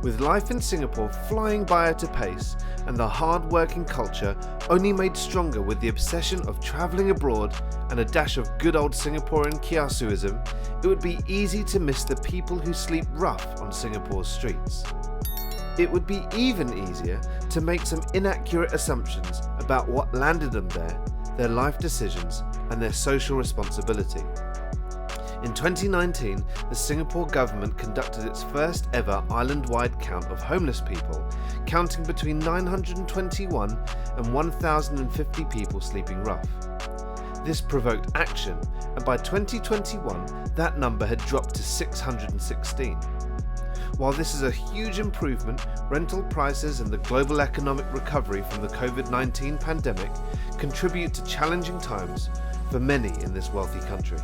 With life in Singapore flying by at a pace and the hard-working culture only made stronger with the obsession of travelling abroad and a dash of good old Singaporean kiasuism, it would be easy to miss the people who sleep rough on Singapore's streets. It would be even easier to make some inaccurate assumptions about what landed them there, their life decisions and their social responsibility. In 2019, the Singapore government conducted its first ever island-wide count of homeless people, counting between 921 and 1,050 people sleeping rough. This provoked action, and by 2021, that number had dropped to 616. While this is a huge improvement, rental prices and the global economic recovery from the COVID-19 pandemic contribute to challenging times for many in this wealthy country.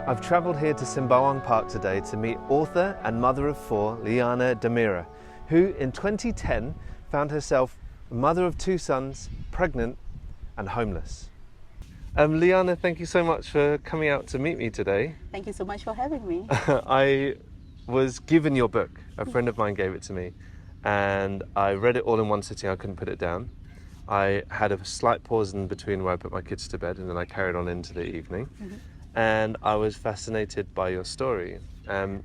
I've travelled here to Sembawang Park today to meet author and mother of four, Liyana Dhamirah, who in 2010 found herself mother of two sons, pregnant and homeless. Liyana, thank you so much for coming out to meet me today. Thank you so much for having me. I was given your book. A friend of mine gave it to me and I read it all in one sitting. I couldn't put it down. I had a slight pause in between where I put my kids to bed and then I carried on into the evening. And I was fascinated by your story.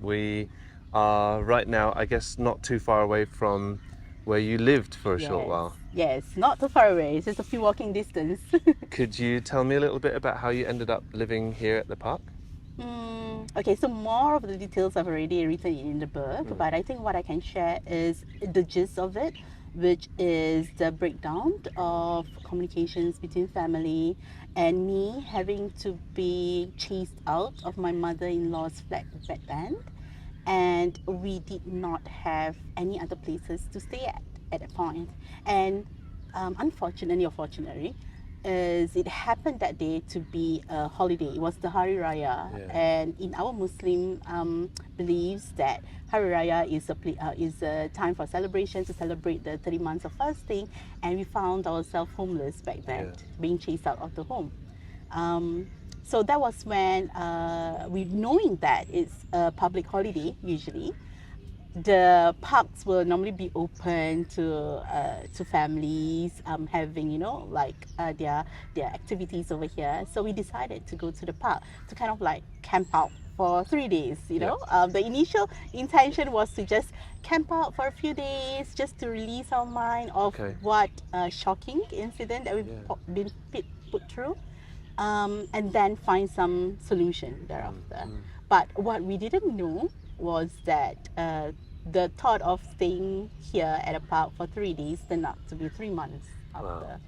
We are right now, I guess, not too far away from where you lived for a short while. Yes, not too far away. It's just a few walking distance. Could you tell me a little bit about how you ended up living here at the park? Okay, so more of the details I've already written in the book, but I think what I can share is the gist of it, which is the breakdown of communications between family and me having to be chased out of my mother-in-law's flat back then, and we did not have any other places to stay at that point. And unfortunately or fortunately, it happened that day to be a holiday. It was the Hari Raya, and in our Muslim beliefs that Hari Raya is a time for celebration, to celebrate the 30 months of fasting, and we found ourselves homeless back then, being chased out of the home. So that was when, we knowing that it's a public holiday usually, the parks will normally be open to families having their activities over here. So we decided to go to the park to kind of like camp out for 3 days. The initial intention was to just camp out for a few days, just to release our mind of what shocking incident that we've been put through, and then find some solution thereafter. But what we didn't know was that the thought of staying here at a park for 3 days turned out to be 3 months after.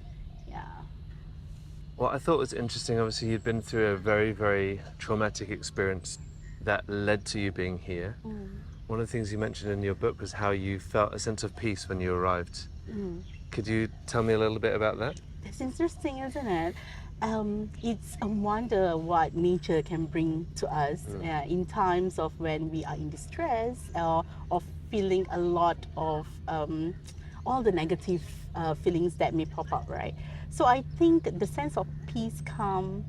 Well, I thought it was interesting. Obviously, you'd been through a very, very traumatic experience that led to you being here. One of the things you mentioned in your book was how you felt a sense of peace when you arrived. Could you tell me a little bit about that? That's interesting, isn't it? It's a wonder what nature can bring to us in times of when we are in distress or feeling a lot of all the negative feelings that may pop up, right? So I think the sense of peace, calm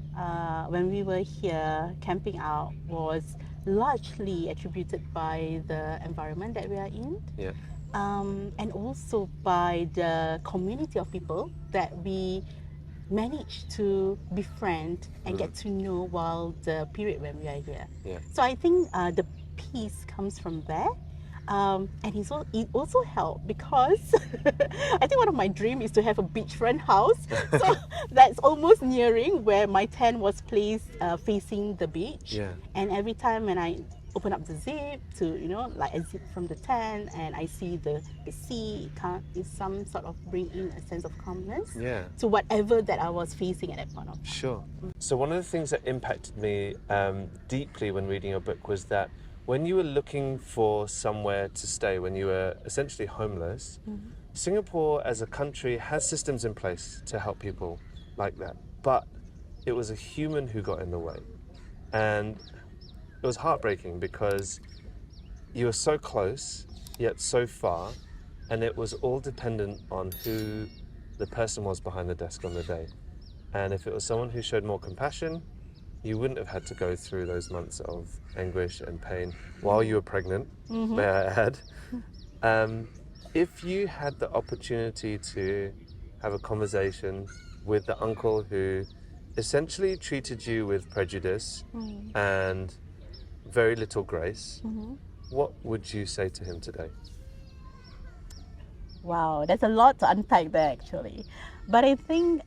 when we were here camping out was largely attributed by the environment that we are in. And also by the community of people that we managed to befriend and get to know while the period when we are here. So I think the peace comes from there. And it also helped because I think one of my dreams is to have a beachfront house. So that's almost nearing where my tent was placed facing the beach. And every time when I open up the zip to exit from the tent and I see the sea, it some sort of bring in a sense of calmness to whatever that I was facing at that point of time. Sure. So one of the things that impacted me deeply when reading your book was that when you were looking for somewhere to stay, when you were essentially homeless, Singapore as a country has systems in place to help people like that, but it was a human who got in the way. And it was heartbreaking because you were so close, yet so far, and it was all dependent on who the person was behind the desk on the day. And if it was someone who showed more compassion, you wouldn't have had to go through those months of anguish and pain while you were pregnant, may I add. If you had the opportunity to have a conversation with the uncle who essentially treated you with prejudice and very little grace, what would you say to him today? Wow, there's a lot to unpack there actually. But I think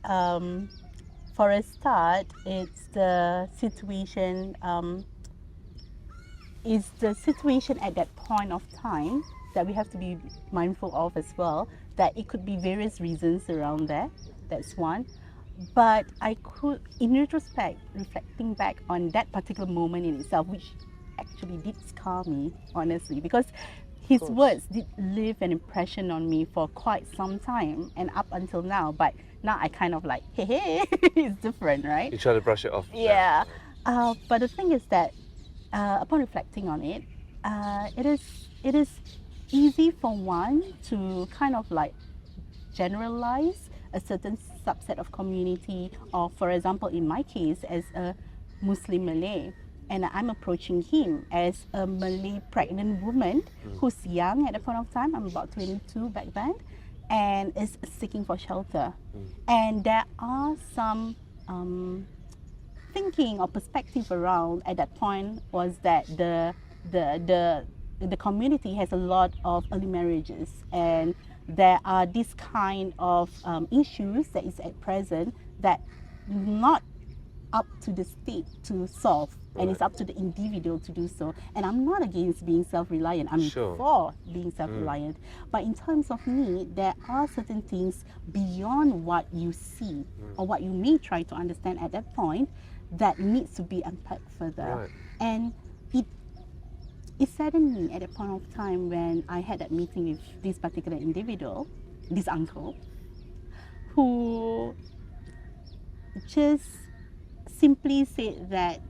for a start, it's the situation. It's the situation at that point of time that we have to be mindful of as well. That it could be various reasons around there. That's one. But I could, in retrospect, reflecting back on that particular moment in itself, which actually did scar me, honestly, because his words did leave an impression on me for quite some time and up until now. But now I kind of like, hey, it's different, right? You try to brush it off. Yeah. But the thing is that upon reflecting on it, it is easy for one to kind of like generalize a certain subset of community, or for example, in my case, as a Muslim Malay, and I'm approaching him as a Malay pregnant woman who's young at the point of time. I'm about 22 back then, and is seeking for shelter. And there are some thinking or perspective around at that point was that the community has a lot of early marriages, and there are this kind of issues that is at present that not up to the state to solve, and it's up to the individual to do so. And I'm not against being self-reliant, I'm for being self-reliant. But in terms of me, there are certain things beyond what you see or what you may try to understand at that point that needs to be unpacked further. And it saddened me at that point of time when I had that meeting with this particular individual, this uncle, who just simply said that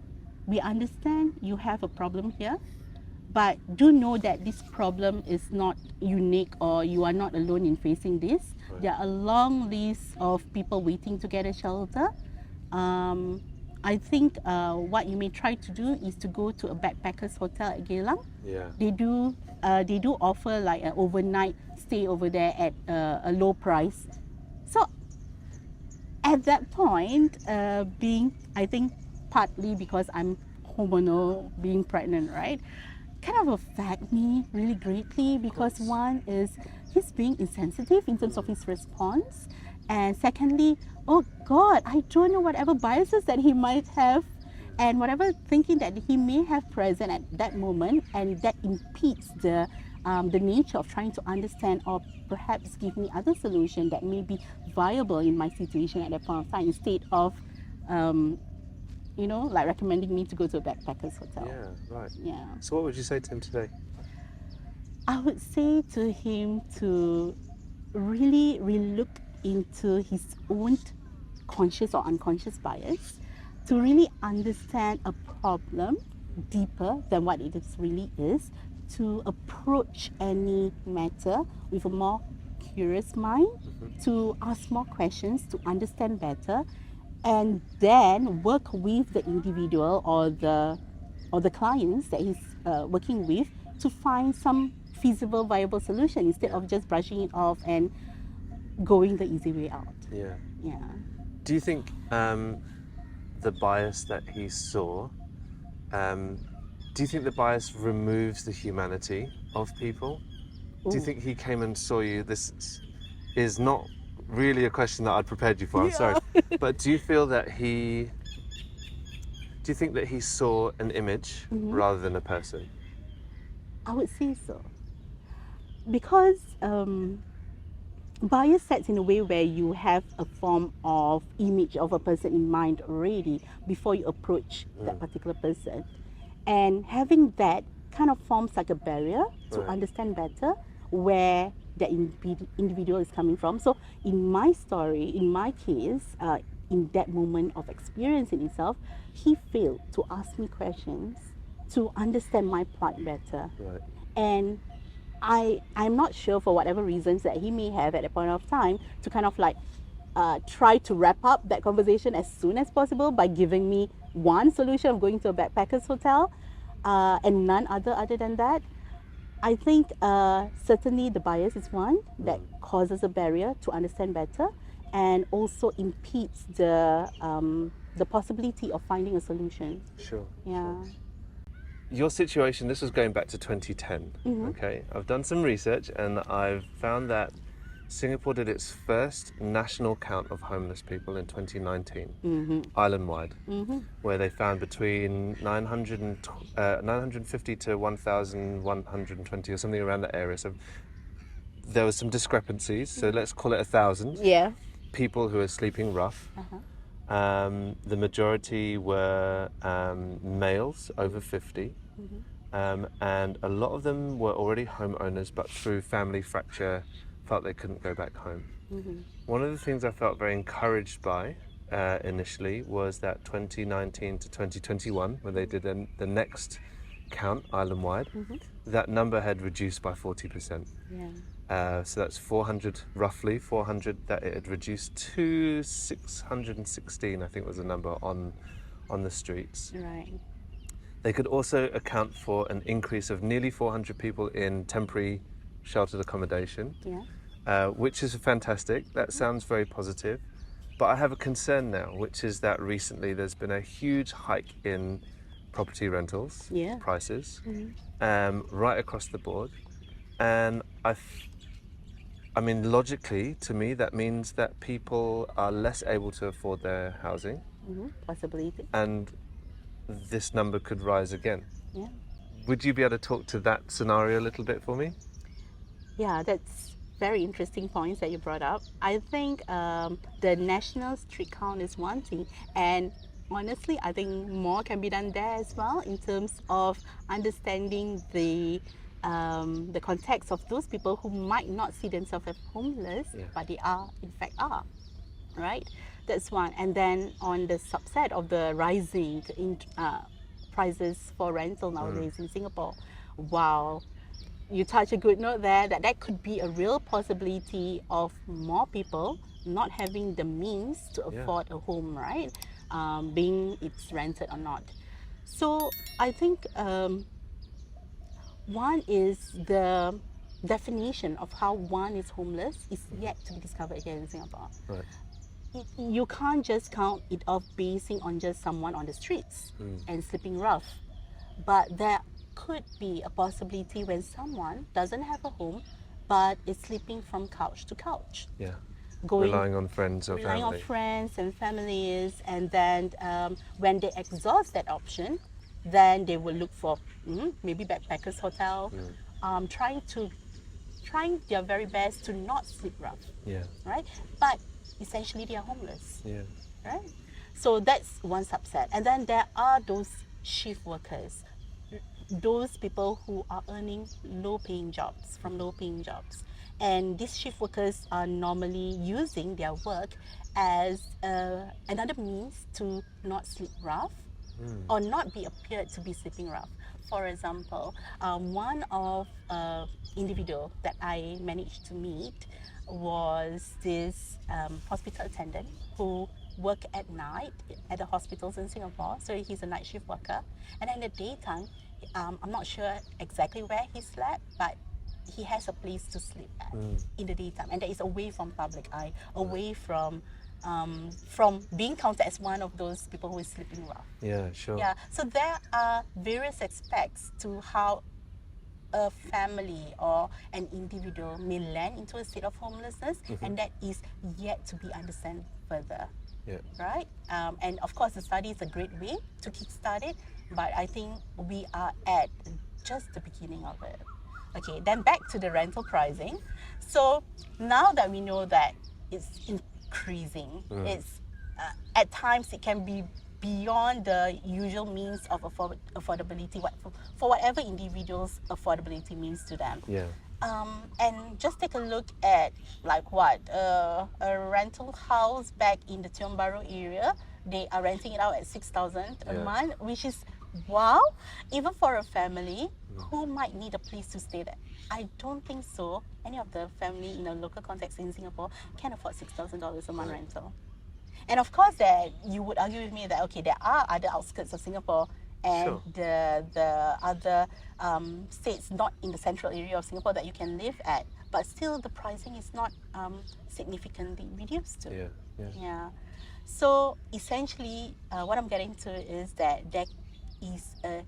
we understand you have a problem here, but do know that this problem is not unique, or you are not alone in facing this. There are a long list of people waiting to get a shelter. I think what you may try to do is to go to a backpackers hotel at Geylang. They do offer like an overnight stay over there at a low price. So at that point, being, I think partly because I'm hormonal, being pregnant, right, kind of affect me really greatly, because one is he's being insensitive in terms of his response, and secondly, oh God, I don't know whatever biases that he might have and whatever thinking that he may have present at that moment, and that impedes the nature of trying to understand or perhaps give me other solution that may be viable in my situation at that point of time, instead of like recommending me to go to a backpackers hotel. So what would you say to him today? I would say to him to really look into his own conscious or unconscious bias, to really understand a problem deeper than what it really is, to approach any matter with a more curious mind, to ask more questions, to understand better, and then work with the individual or the clients that he's working with to find some feasible, viable solution, instead of just brushing it off and going the easy way out. Do you think the bias that he saw, do you think the bias removes the humanity of people? Do you think he came and saw you? This is not really a question that I'd prepared you for, I'm sorry. But do you feel that do you think that he saw an image rather than a person? I would say so. Because bias sets in a way where you have a form of image of a person in mind already before you approach that particular person. And having that kind of forms like a barrier to understand better where the individual is coming from. So in my story, in my case, in that moment of experience in itself, he failed to ask me questions to understand my plight better. And I'm not sure, for whatever reasons that he may have at a point of time, to kind of like try to wrap up that conversation as soon as possible by giving me one solution of going to a backpackers hotel, and none other than that. I think certainly the bias is one that causes a barrier to understand better, and also impedes the possibility of finding a solution. Sure. Yeah. Your situation, this was going back to 2010, okay? I've done some research and I've found that Singapore did its first national count of homeless people in 2019, island-wide, where they found between 950 to 1,120 or something around that area. So there was some discrepancies, so let's call it 1,000 Yeah. people who are sleeping rough. The majority were males over 50, and a lot of them were already homeowners, but through family fracture felt they couldn't go back home. One of the things I felt very encouraged by initially was that 2019 to 2021, when they did the next count island-wide, that number had reduced by 40%. Yeah. So that's 400, roughly 400, that it had reduced to 616, I think was the number on the streets. Right. They could also account for an increase of nearly 400 people in temporary sheltered accommodation, which is fantastic. That sounds very positive. But I have a concern now, which is that recently there's been a huge hike in property rentals prices, right across the board. And I mean, logically, to me, that means that people are less able to afford their housing. Possibility. And this number could rise again. Yeah. Would you be able to talk to that scenario a little bit for me? Yeah, that's very interesting points that you brought up. I think the national street count is one thing, and honestly, I think more can be done there as well in terms of understanding the context of those people who might not see themselves as homeless, but they are, in fact, are, right? That's one. And then on the subset of the rising prices for rental nowadays in Singapore, wow, you touch a good note there, that could be a real possibility of more people not having the means to afford a home, right? Being it's rented or not. So I think one is the definition of how one is homeless is yet to be discovered here in Singapore. Right. You can't just count it off basing on just someone on the streets and sleeping rough. But there could be a possibility when someone doesn't have a home but is sleeping from couch to couch. Yeah. Relying on friends or relying family. on friends and families, and then when they exhaust that option, then they will look for maybe backpackers hotel, trying their very best to not sleep rough. Yeah. Right? But essentially they are homeless. Yeah. Right? So that's one subset. And then there are those shift workers, those people who are earning low-paying jobs, from low-paying jobs. And these shift workers are normally using their work as another means to not sleep rough or not be appeared to be sleeping rough. For example, one of individual that I managed to meet was this hospital attendant who worked at night at the hospitals in Singapore. So he's a night shift worker. And in the daytime, I'm not sure exactly where he slept, but he has a place to sleep at in the daytime, and that is away from public eye, away from being counted as one of those people who is sleeping rough. Yeah, sure. Yeah, so there are various aspects to how a family or an individual may land into a state of homelessness, and that is yet to be understood further. Yeah. Right? And of course, the study is a great way to kickstart it, but I think we are at just the beginning of it. Okay, then back to the rental pricing. So now that we know that it's increasing, it's at times it can be beyond the usual means of affordability, for whatever individuals affordability means to them. Yeah. And just take a look at like a rental house back in the Tiong Bahru area. They are renting it out at 6,000 a month, which is Wow, even for a family who might need a place to stay there, I don't think so. Any of the family in a local context in Singapore can afford $6,000 a month Right. rental. And of course, that you would argue with me that okay, there are other outskirts of Singapore and Sure. the other states not in the central area of Singapore that you can live at, but still the pricing is not significantly reduced. Yeah. Yeah. Yeah. So essentially, what I'm getting to is that there is a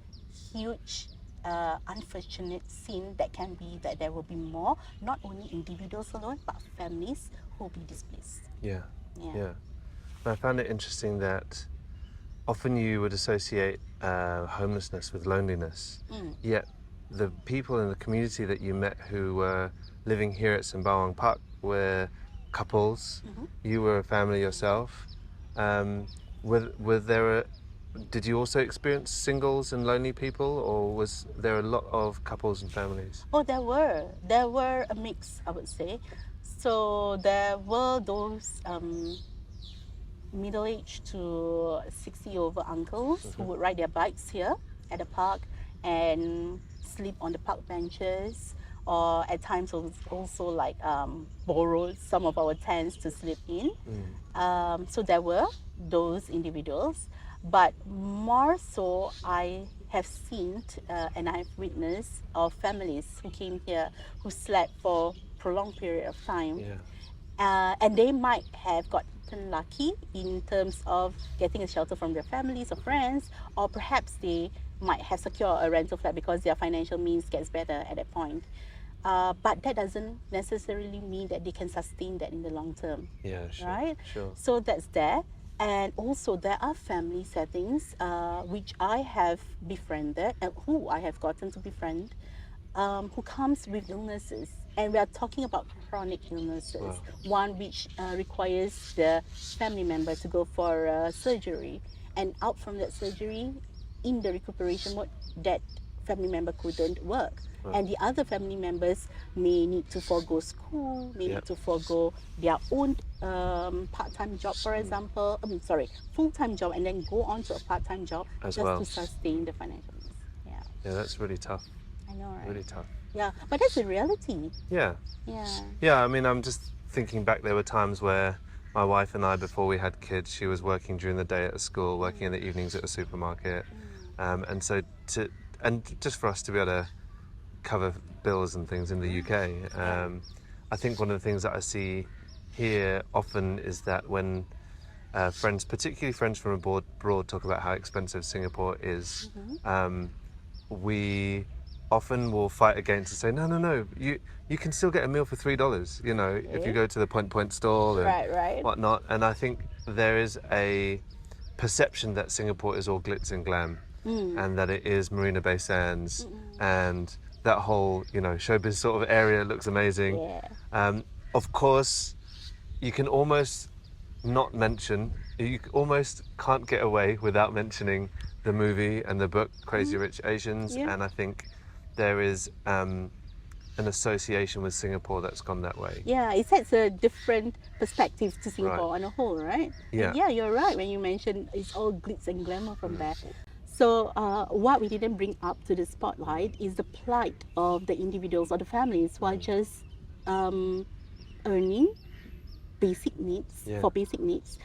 huge unfortunate scene that can be that there will be more, not only individuals alone, but families who will be displaced. Yeah. Yeah. Yeah. I found it interesting that often you would associate homelessness with loneliness, yet the people in the community that you met who were living here at Sembawang Park were couples. You were a family yourself. Were there did you also experience singles and lonely people, or was there a lot of couples and families? Oh, there were a mix, I would say. So there were those middle-aged to 60 over uncles who would ride their bikes here at the park and sleep on the park benches, or at times also like borrowed some of our tents to sleep in. So there were those individuals, but more so I have seen and I've witnessed of families who came here who slept for prolonged period of time. Yeah. And they might have gotten lucky in terms of getting a shelter from their families or friends, or perhaps they might have secured a rental flat because their financial means gets better at that point. But that doesn't necessarily mean that they can sustain that in the long term. Yeah, sure. Right? Sure. So that's there. And also there are family settings which I have befriended and who I have gotten to befriend who comes with illnesses. And we are talking about chronic illnesses. Wow. One which requires the family member to go for surgery. And out from that surgery, in the recuperation mode, that family member couldn't work. And the other family members may need to forego school, may need to forego their own part-time job, for example. Full-time job, and then go on to a part-time job As just well. to sustain the financial needs. Yeah, Yeah, that's really tough. I know, right? Really tough. Yeah, but that's the reality. Yeah. Yeah. Yeah, I mean, I'm just thinking back, there were times where my wife and I, before we had kids, she was working during the day at a school, working in the evenings at a supermarket. And so just for us to be able to cover bills and things in the UK, I think one of the things that I see here often is that when friends, particularly friends from abroad, talk about how expensive Singapore is, we often will fight against and say, no, you can still get a meal for $3, you know, if you go to the Point stall and whatnot. And I think there is a perception that Singapore is all glitz and glam, and that it is Marina Bay Sands, and that whole, you know, showbiz sort of area looks amazing. Of course, you can almost not mention, you almost can't get away without mentioning the movie and the book Crazy Rich Asians, and I think there is an association with Singapore that's gone that way. Yeah, it sets a different perspective to Singapore on a whole, right? Yeah. And yeah, you're right when you mentioned it's all glitz and glamour from there. So what we didn't bring up to the spotlight is the plight of the individuals or the families who are just earning basic needs for basic needs.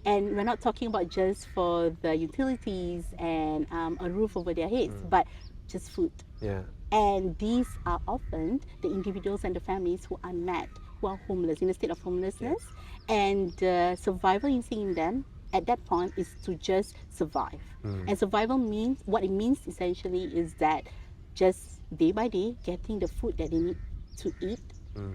And we're not talking about just for the utilities and a roof over their heads, but just food. Yeah. And these are often the individuals and the families who are unmet, who are homeless, in a state of homelessness. And survival in seeing them at that point is to just survive. And survival means, what it means essentially is that just day by day getting the food that they need to eat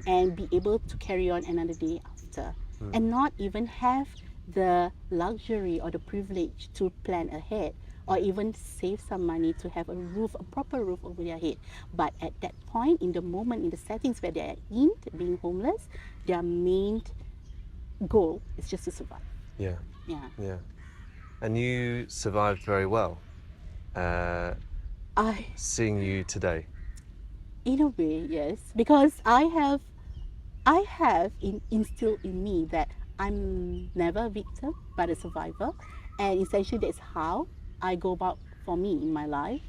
and be able to carry on another day after. And not even have the luxury or the privilege to plan ahead or even save some money to have a roof, a proper roof over their head. But at that point, in the moment, in the settings where they're in, being homeless, their main goal is just to survive. Yeah. Yeah. Yeah. And you survived very well. Seeing you today. In a way, yes, because I have instilled in me that I'm never a victim but a survivor, and essentially that's how I go about for me in my life.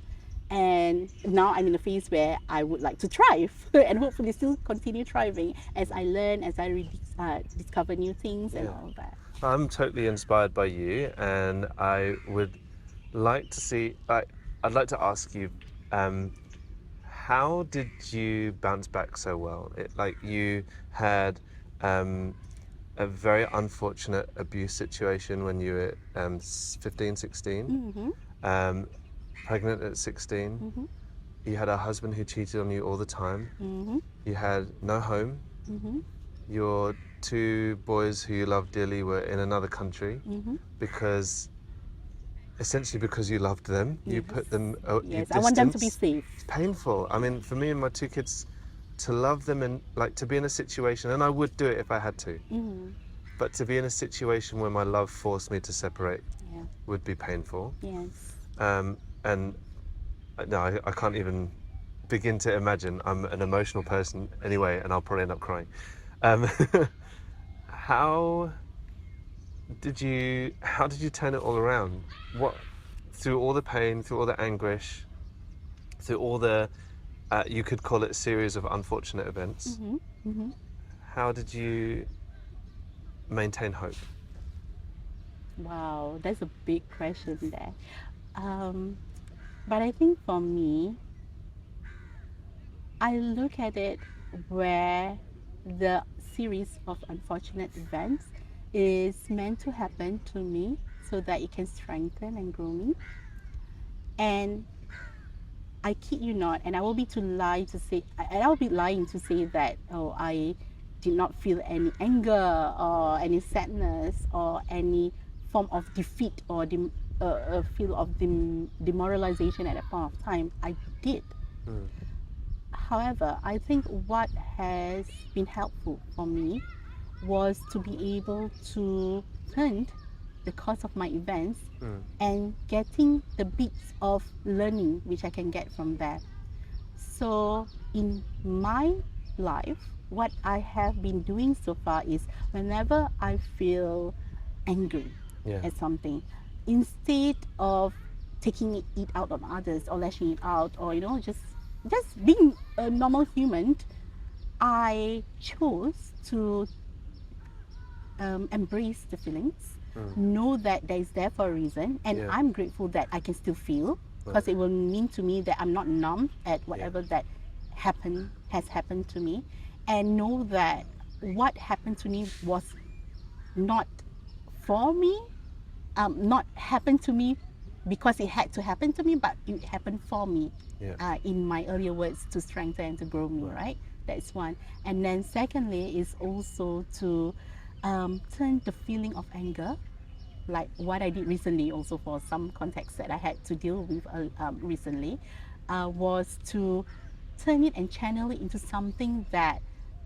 And now I'm in a phase where I would like to thrive and hopefully still continue thriving as I learn, as I discover new things and all that. I'm totally inspired by you, and I would like to see, I'd like to ask you, how did you bounce back so well? You had a very unfortunate abuse situation when you were 15, 16, pregnant at 16. You had a husband who cheated on you all the time. You had no home. Your 2 boys who you loved dearly were in another country because you loved them. You put them I want them to be safe. It's painful. I mean, for me and my 2 kids, to love them and to be in a situation, and I would do it if I had to, but to be in a situation where my love forced me to separate would be painful. Yes. And no, I can't even begin to imagine. I'm an emotional person anyway, and I'll probably end up crying. How did you turn it all around? Through all the pain, through all the anguish, through all the you could call it a series of unfortunate events. How did you maintain hope? Wow, that's a big question there. But I think for me, I look at it where the series of unfortunate events is meant to happen to me so that it can strengthen and grow me. And I kid you not, and I will be lying to say that, oh, I did not feel any anger or any sadness or any form of defeat or a feel of demoralization at that point of time. I did. However, I think what has been helpful for me was to be able to turn the course of my events and getting the bits of learning which I can get from that. So in my life, what I have been doing so far is whenever I feel angry at something, instead of taking it out on others or lashing it out or just being a normal human, I chose to embrace the feelings, know that there is there for a reason, and I'm grateful that I can still feel, because it will mean to me that I'm not numb at whatever that has happened to me, and know that what happened to me was not for me, not happened to me because it had to happen to me, but it happened for me. In my earlier words, to strengthen and to grow me, right? That's one. And then secondly is also to turn the feeling of anger, like what I did recently also for some context that I had to deal with recently, was to turn it and channel it into something that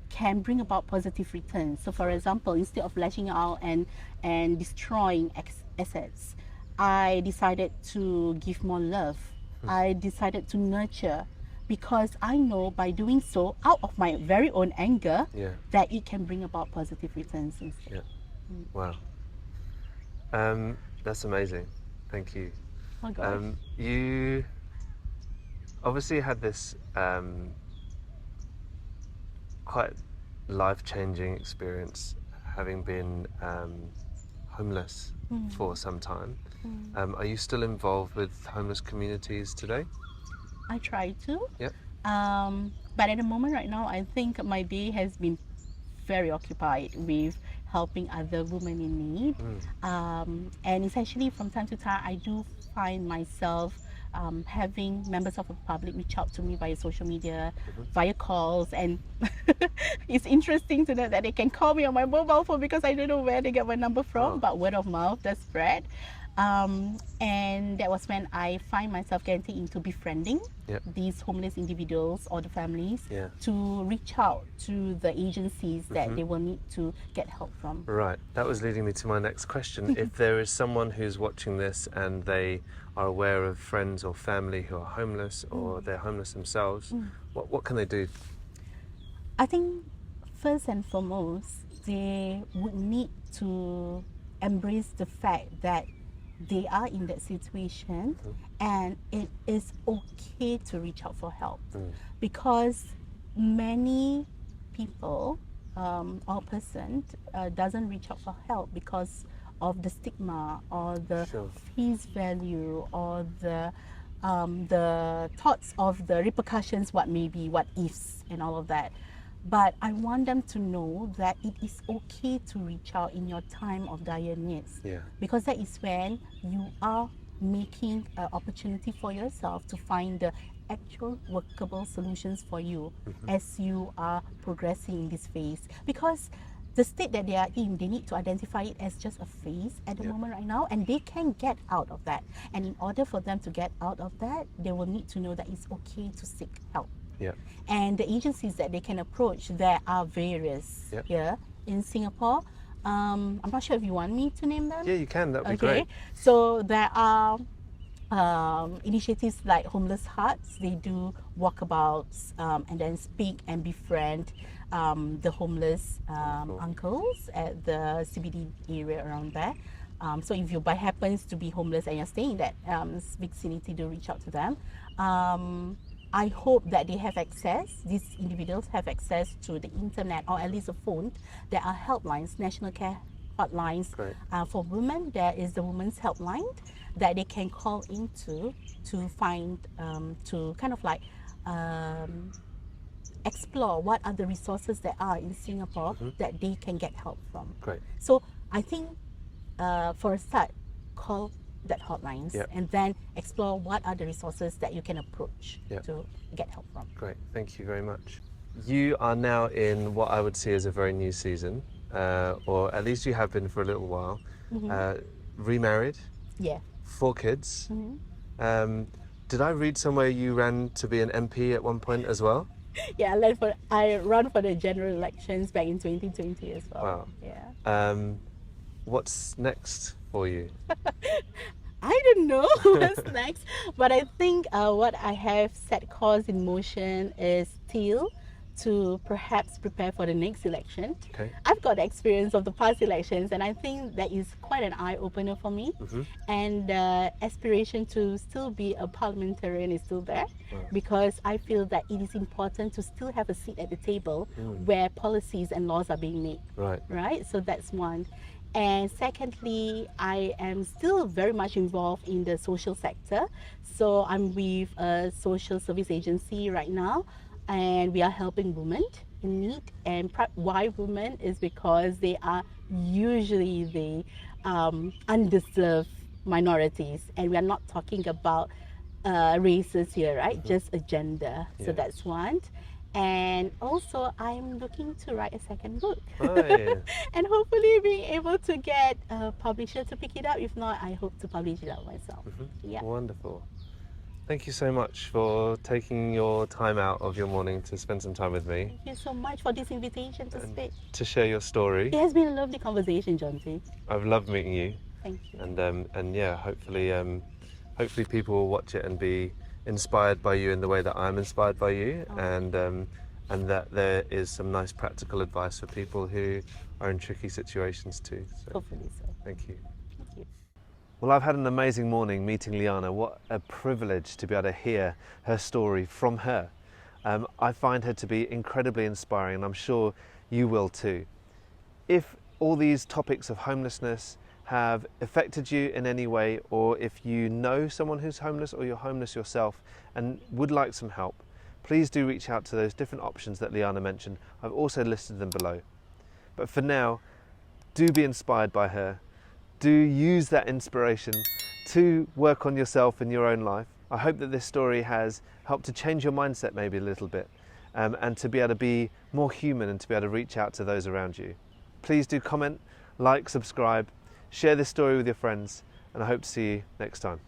can bring about positive returns. So for example, instead of lashing out and destroying assets, I decided to give more love. I decided to nurture, because I know by doing so, out of my very own anger, that it can bring about positive returns instead. Wow. That's amazing. Thank you. Oh gosh. You obviously had this quite life-changing experience, having been homeless for some time. Are you still involved with homeless communities today? I try to. Yep. But at the moment right now, I think my day has been very occupied with helping other women in need. And essentially from time to time, I do find myself having members of the public reach out to me via social media, via calls, and it's interesting to know that they can call me on my mobile phone because I don't know where they get my number from, but word of mouth does spread. And that was when I find myself getting into befriending these homeless individuals or the families to reach out to the agencies that they will need to get help from. Right, that was leading me to my next question. If there is someone who's watching this and they are aware of friends or family who are homeless or they're homeless themselves, what can they do? I think first and foremost, they would need to embrace the fact that they are in that situation, and it is okay to reach out for help, because many people or person doesn't reach out for help because of the stigma or the Sure. face value or the thoughts of the repercussions, what may be, what ifs, and all of that. But I want them to know that it is okay to reach out in your time of dire needs, Yeah. because that is when you are making an opportunity for yourself to find the actual workable solutions for you as you are progressing in this phase. Because the state that they are in, they need to identify it as just a phase at the Yeah. moment right now, and they can get out of that. And in order for them to get out of that, they will need to know that it's okay to seek help. Yeah. And the agencies that they can approach, there are various Yep. here in Singapore. I'm not sure if you want me to name them. Yeah, you can. That'd be Okay, great. so there are initiatives like Homeless Hearts. They do walkabouts and then speak and befriend the homeless uncles at the CBD area around there. So if you by happens to be homeless and you're staying in that vicinity, do reach out to them. I hope that they have access, these individuals have access to the internet or at least a phone. There are helplines, national care hotlines. Great. For women. There is the women's helpline that they can call into to find, to kind of like explore what are the resources that are in Singapore that they can get help from. Great. So I think for a start, call that hotlines Yep. and then explore what are the resources that you can approach Yep. to get help from. Great. Thank you very much. You are now in what I would see as a very new season, or at least you have been for a little while. Remarried, Yeah. 4 kids. Did I read somewhere you ran to be an MP at one point as well? Yeah, I run for the general elections back in 2020 as well. Wow. Yeah. What's next for you? I don't know what's next, but I think what I have set course in motion is still to perhaps prepare for the next election. Okay. I've got the experience of the past elections, and I think that is quite an eye-opener for me. And aspiration to still be a parliamentarian is still there, because I feel that it is important to still have a seat at the table where policies and laws are being made. Right. Right? So that's one. And secondly, I am still very much involved in the social sector. So I'm with a social service agency right now, and we are helping women in need. And why women is because they are usually the undeserved minorities, and we are not talking about races here, right? Just a gender. So Yes. that's one. And also, I'm looking to write a second book. Hi. And hopefully being able to get a publisher to pick it up. If not, I hope to publish it out myself. Yeah. Wonderful. Thank you so much for taking your time out of your morning to spend some time with me, Thank you so much for this invitation to speak. to share your story. It has been a lovely conversation, Jonty. I've loved meeting you, Thank you. and yeah, hopefully people will watch it and be inspired by you in the way that I'm inspired by you, and that there is some nice practical advice for people who are in tricky situations too. So Hopefully so. thank you. Thank you. Well, I've had an amazing morning meeting Liyana. What a privilege to be able to hear her story from her. I find her to be incredibly inspiring, and I'm sure you will too. If all these topics of homelessness have affected you in any way, or if you know someone who's homeless or you're homeless yourself and would like some help, please do reach out to those different options that Liyana mentioned. I've also listed them below. But for now, do be inspired by her. Do use that inspiration to work on yourself in your own life. I hope that this story has helped to change your mindset maybe a little bit, and to be able to be more human and to be able to reach out to those around you. Please do comment, like, subscribe, share this story with your friends, and I hope to see you next time.